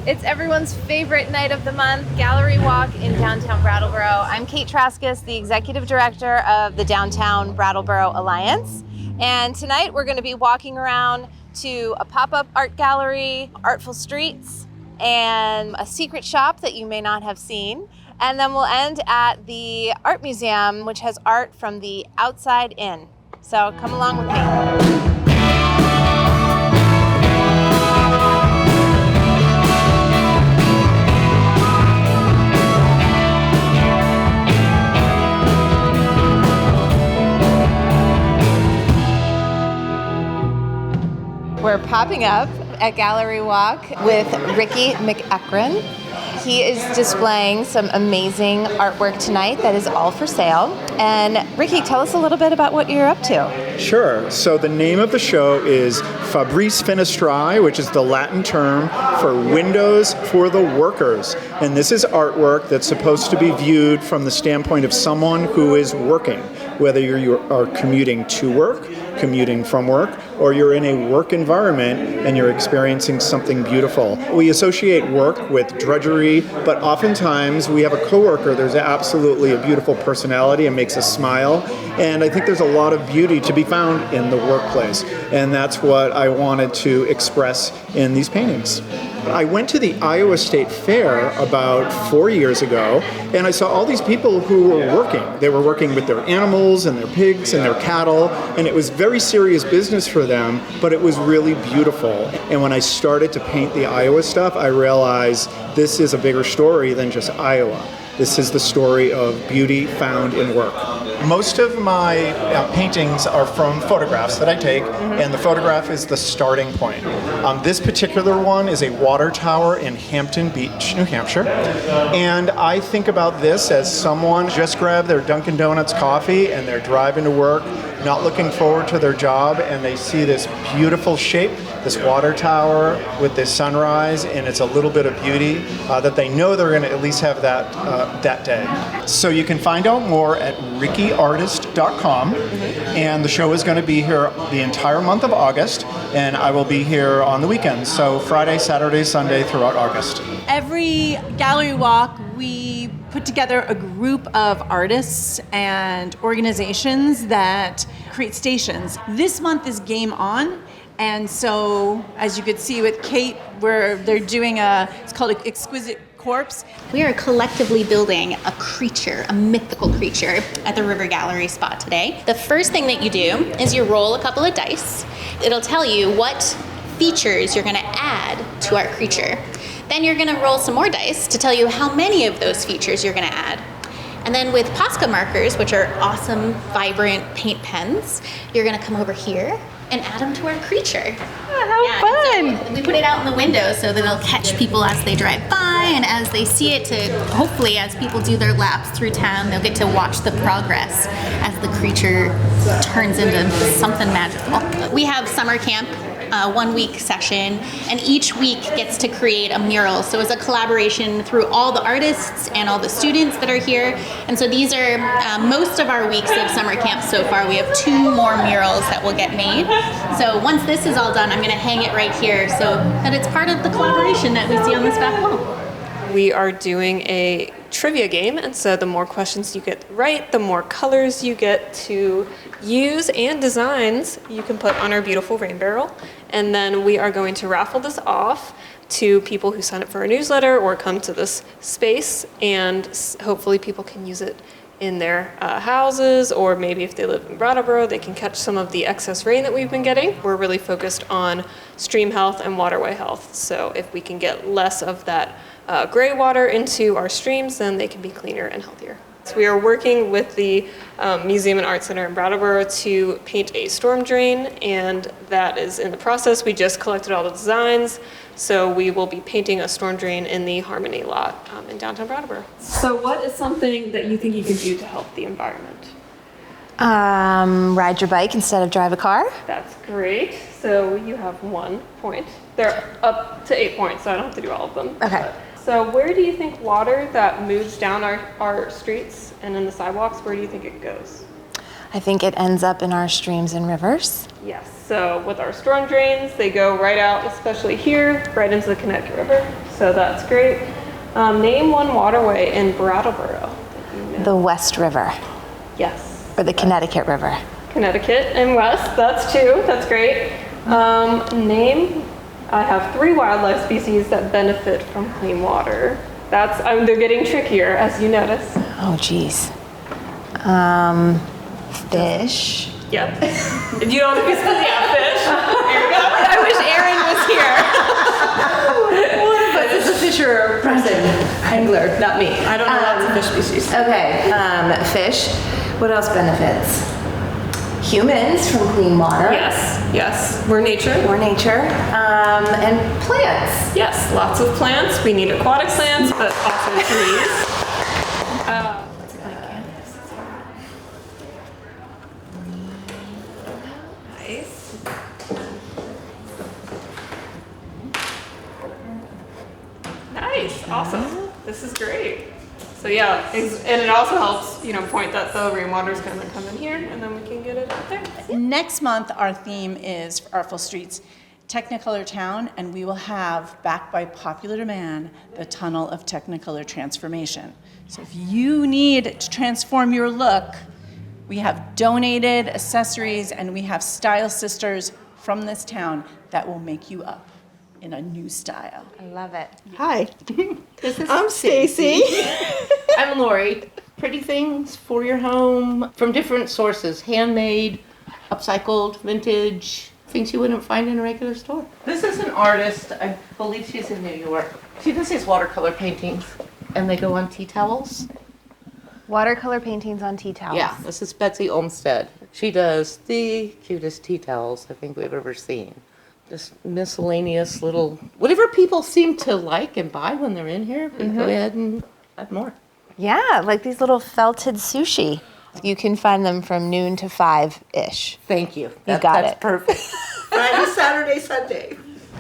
It's everyone's favorite night of the month, Gallery Walk in downtown Brattleboro. I'm Kate Traskus, the Executive Director of the Downtown Brattleboro Alliance. And tonight we're going to be walking around to a pop-up art gallery, artful streets, and a secret shop that you may not have seen. And then we'll end at the art museum, which has art from the outside in. So come along with me. We're popping up at Gallery Walk with Ricky McEachran. He is displaying some amazing artwork tonight that is all for sale. And Ricky, tell us a little bit about what you're up to. Sure. So the name of the show is Fabris Fenestrae, which is the Latin term for windows for the workers. And this is artwork that's supposed to be viewed from the standpoint of someone who is working, whether you are commuting to work, commuting from work, or you're in a work environment and you're experiencing something beautiful. We associate work with drudgery, but oftentimes we have a coworker, there's absolutely a beautiful personality and makes us smile. And I think there's a lot of beauty to be found in the workplace. And that's what I wanted to express in these paintings. I went to the Iowa State Fair about 4 years ago, and I saw all these people who were working. They were working with their animals and their pigs and their cattle, and it was very serious business for them, but it was really beautiful. And when I started to paint the Iowa stuff, I realized this is a bigger story than just Iowa. This is the story of beauty found in work. Most of my paintings are from photographs that I take, and the photograph is the starting point. This particular one is a water tower in Hampton Beach, New Hampshire. And I think about this as someone just grabbed their Dunkin' Donuts coffee and they're driving to work, not looking forward to their job, and they see this beautiful shape, this water tower with this sunrise, and it's a little bit of beauty that they know they're going to at least have that day. So you can find out more at rickyartist.com, and the show is going to be here the entire month of August, and I will be here on the weekends, so Friday, Saturday, Sunday throughout August. Every gallery walk, we put together a group of artists and organizations that create stations. This month is Game On. And so, as you could see with Kate, they're doing it's called Exquisite Corpse. We are collectively building a creature, a mythical creature, at the River Gallery spot today. The first thing that you do is you roll a couple of dice. It'll tell you what features you're going to add to our creature. Then you're going to roll some more dice to tell you how many of those features you're going to add. And then with Posca markers, which are awesome, vibrant paint pens, you're going to come over here and add them to our creature. How fun! So we put it out in the window so that it'll catch people as they drive by and as they see it, to hopefully as people do their laps through town, they'll get to watch the progress as the creature turns into something magical. We have summer camp, 1 week session, and each week gets to create a mural. So it's a collaboration through all the artists and all the students that are here. And so these are most of our weeks of summer camp so far. We have 2 more murals that will get made. So once this is all done, I'm going to hang it right here so that it's part of the collaboration that we see on this back wall. We are doing a trivia game, and so the more questions you get right, the more colors you get to use and designs you can put on our beautiful rain barrel. And then we are going to raffle this off to people who sign up for our newsletter or come to this space, and hopefully people can use it in their houses, or maybe if they live in Brattleboro, they can catch some of the excess rain that we've been getting. We're really focused on stream health and waterway health. So if we can get less of that gray water into our streams, then they can be cleaner and healthier. So we are working with the Museum and Art Center in Brattleboro to paint a storm drain, and that is in the process. We just collected all the designs, so we will be painting a storm drain in the Harmony lot in downtown Brattleboro. So what is something that you think you can do to help the environment? Ride your bike instead of drive a car. That's great. So you have 1 point. They're up to 8 points, so I don't have to do all of them. Okay. So where do you think water that moves down our streets and in the sidewalks, where do you think it goes? I think it ends up in our streams and rivers. Yes, so with our storm drains, they go right out, especially here, right into the Connecticut River. So that's great. Name one waterway in Brattleboro. The West River, Yes. or the Connecticut River. Connecticut and West, that's 2, that's great. I have 3 wildlife species that benefit from clean water. They're getting trickier, as you notice. Oh, geez. Fish. Yep. If you don't have to spell the fish, here you go. I wish Erin was here. One of us is a fisher person, angler, not me. I don't know lots of fish species. Okay, fish. What else benefits? Humans from clean water. Yes. We're nature. Or nature. And plants. Yes, lots of plants. We need aquatic plants, but also trees. Nice. Nice, awesome. This is great. So yeah, and it also helps, point that the rainwater's going to come in here, and then we can get it out there. Next month, our theme is for Artful Streets, Technicolor Town, and we will have, backed by popular demand, the Tunnel of Technicolor Transformation. So if you need to transform your look, we have donated accessories and we have style sisters from this town that will make you up in a new style. I love it. Hi, I'm Stacy. I'm Lori. Pretty things for your home from different sources, handmade, upcycled, vintage, things you wouldn't find in a regular store. This is an artist, I believe she's in New York. She does these watercolor paintings and they go on tea towels. Watercolor paintings on tea towels. Yeah, this is Betsy Olmsted. She does the cutest tea towels I think we've ever seen. Just miscellaneous little, whatever people seem to like and buy when they're in here, we go ahead and add more. Yeah, like these little felted sushi. You can find them from noon to 5-ish. Thank you. That's it. Perfect. Friday, Saturday, Sunday.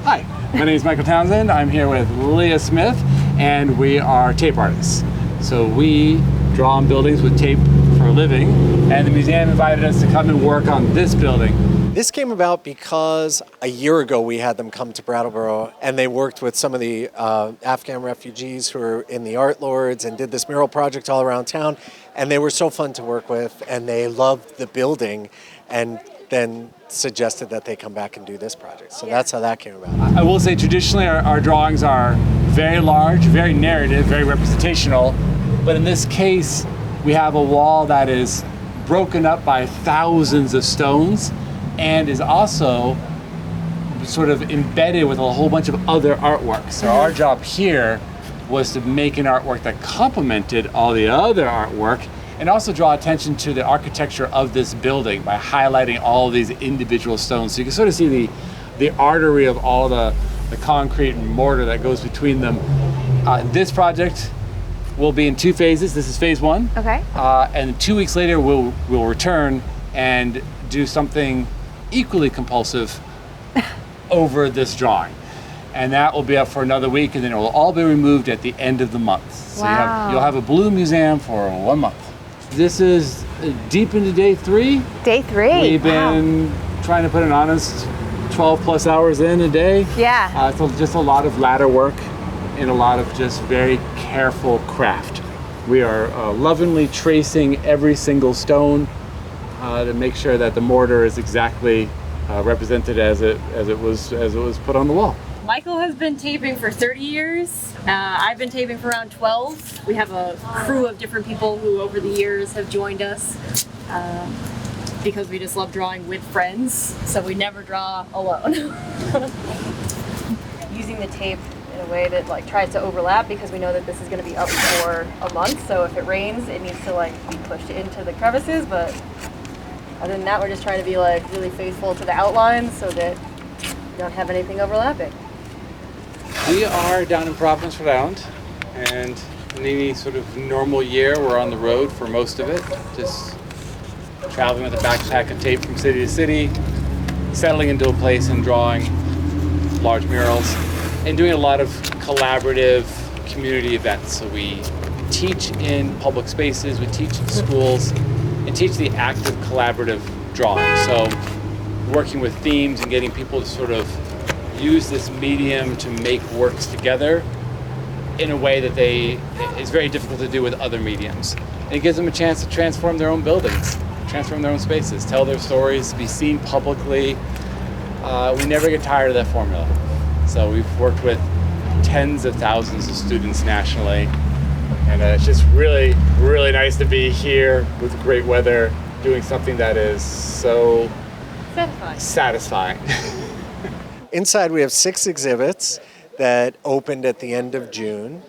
Hi, my name is Michael Townsend. I'm here with Leah Smith, and we are tape artists. So we draw on buildings with tape for a living, and the museum invited us to come and work on this building. This came about because a year ago we had them come to Brattleboro and they worked with some of the Afghan refugees who are in the Art Lords and did this mural project all around town, and they were so fun to work with and they loved the building and then suggested that they come back and do this project. So that's how that came about. I will say traditionally our drawings are very large, very narrative, very representational, but in this case we have a wall that is broken up by thousands of stones and is also sort of embedded with a whole bunch of other artwork. So our job here was to make an artwork that complemented all the other artwork and also draw attention to the architecture of this building by highlighting all of these individual stones. So you can sort of see the artery of all the concrete and mortar that goes between them. This project will be in 2 phases. This is phase 1. Okay. And 2 weeks later we'll return and do something equally compulsive over this drawing, and that will be up for another week, and then it will all be removed at the end of the month. So Wow. you'll have a blue museum for 1 month. This is deep into day 3. Day 3. We've been trying to put an honest 12 plus hours in a day. Yeah. So just a lot of ladder work and a lot of just very careful craft. We are lovingly tracing every single stone to make sure that the mortar is exactly represented as it was put on the wall. Michael has been taping for 30 years. I've been taping for around 12. We have a crew of different people who over the years have joined us because we just love drawing with friends, so we never draw alone. Using the tape in a way that tries to overlap because we know that this is going to be up for a month, so if it rains it needs to be pushed into the crevices, but other than that we're just trying to be really faithful to the outlines so that we don't have anything overlapping. We are down in Providence, Rhode Island, and in any sort of normal year we're on the road for most of it, just traveling with a backpack of tape from city to city, settling into a place and drawing large murals, and doing a lot of collaborative community events. So we teach in public spaces, we teach in schools, and teach the act of collaborative drawing. So working with themes and getting people to sort of use this medium to make works together in a way that is very difficult to do with other mediums. And it gives them a chance to transform their own buildings, transform their own spaces, tell their stories, be seen publicly. We never get tired of that formula. So we've worked with tens of thousands of students nationally, and it's just really, really nice to be here with great weather, doing something that is so satisfying. Inside we have 6 exhibits that opened at the end of June.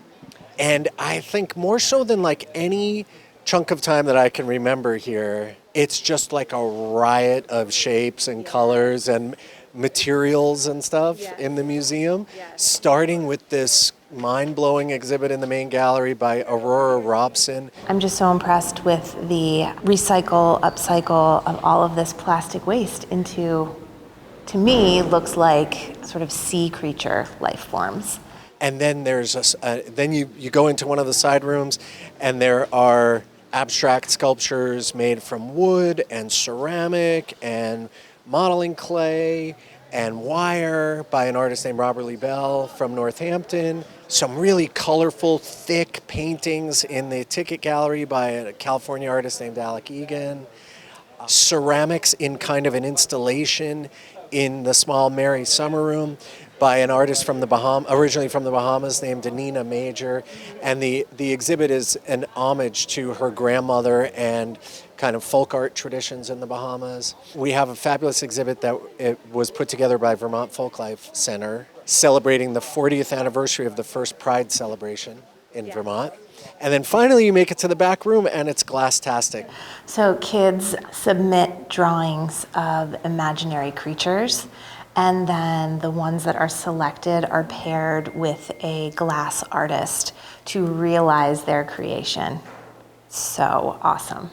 And I think more so than like any chunk of time that I can remember here, it's just like a riot of shapes and colors and materials and stuff in the museum, starting with this mind-blowing exhibit in the main gallery by Aurora Robson. I'm just so impressed with the recycle, upcycle of all of this plastic waste into, to me, looks like sort of sea creature life forms. And then there's then you go into one of the side rooms, and there are abstract sculptures made from wood and ceramic and modeling clay and wire by an artist named Robert Lee Bell from Northampton. Some really colorful, thick paintings in the ticket gallery by a California artist named Alec Egan. Ceramics in kind of an installation in the small Mary Summer Room by an artist from originally from the Bahamas named Danina Major. And the exhibit is an homage to her grandmother and kind of folk art traditions in the Bahamas. We have a fabulous exhibit that it was put together by Vermont Folklife Center, celebrating the 40th anniversary of the first Pride celebration in Vermont. And then finally you make it to the back room and it's glass-tastic. So kids submit drawings of imaginary creatures, and then the ones that are selected are paired with a glass artist to realize their creation. So awesome.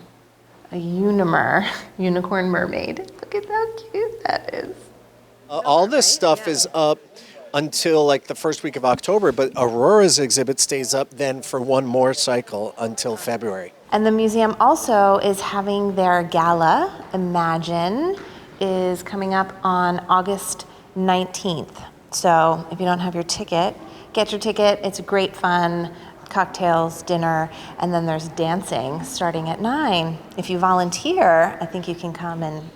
A unicorn mermaid. Look at how cute that is. All this stuff is up until like the first week of October, but Aurora's exhibit stays up then for one more cycle until February. And the museum also is having their gala, Imagine, is coming up on August 19th. So if you don't have your ticket, get your ticket. It's great fun. Cocktails, dinner, and then there's dancing starting at 9. If you volunteer, I think you can come and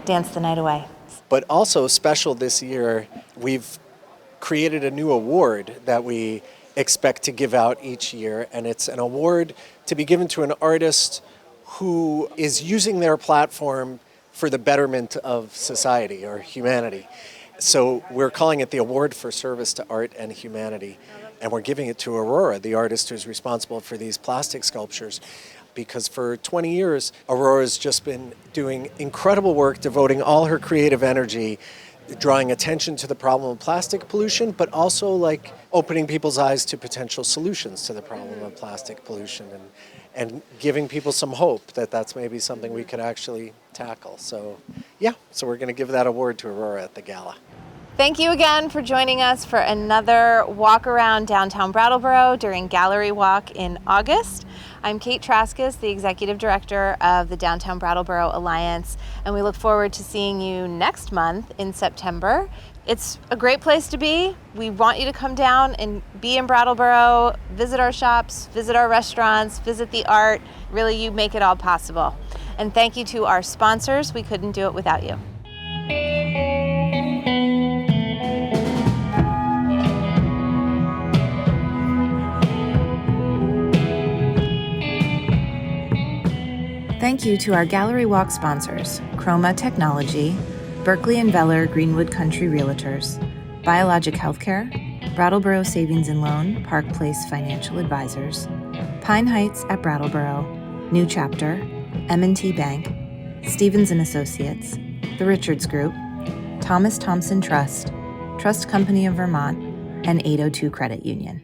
dance the night away. But also special this year, we've created a new award that we expect to give out each year, and it's an award to be given to an artist who is using their platform for the betterment of society or humanity. So we're calling it the Award for Service to Art and Humanity. And we're giving it to Aurora, the artist who's responsible for these plastic sculptures. Because for 20 years, Aurora's just been doing incredible work, devoting all her creative energy, drawing attention to the problem of plastic pollution, but also like opening people's eyes to potential solutions to the problem of plastic pollution and giving people some hope that that's maybe something we could actually tackle. So we're going to give that award to Aurora at the gala. Thank you again for joining us for another walk around downtown Brattleboro during Gallery Walk in August. I'm Kate Traskus, the Executive Director of the Downtown Brattleboro Alliance, and we look forward to seeing you next month in September. It's a great place to be. We want you to come down and be in Brattleboro, visit our shops, visit our restaurants, visit the art. Really, you make it all possible. And thank you to our sponsors. We couldn't do it without you. Thank you to our Gallery Walk sponsors, Chroma Technology, Berkeley and Veller Greenwood Country Realtors, Biologic Healthcare, Brattleboro Savings and Loan, Park Place Financial Advisors, Pine Heights at Brattleboro, New Chapter, M&T Bank, Stevens & Associates, The Richards Group, Thomas Thompson Trust, Trust Company of Vermont, and 802 Credit Union.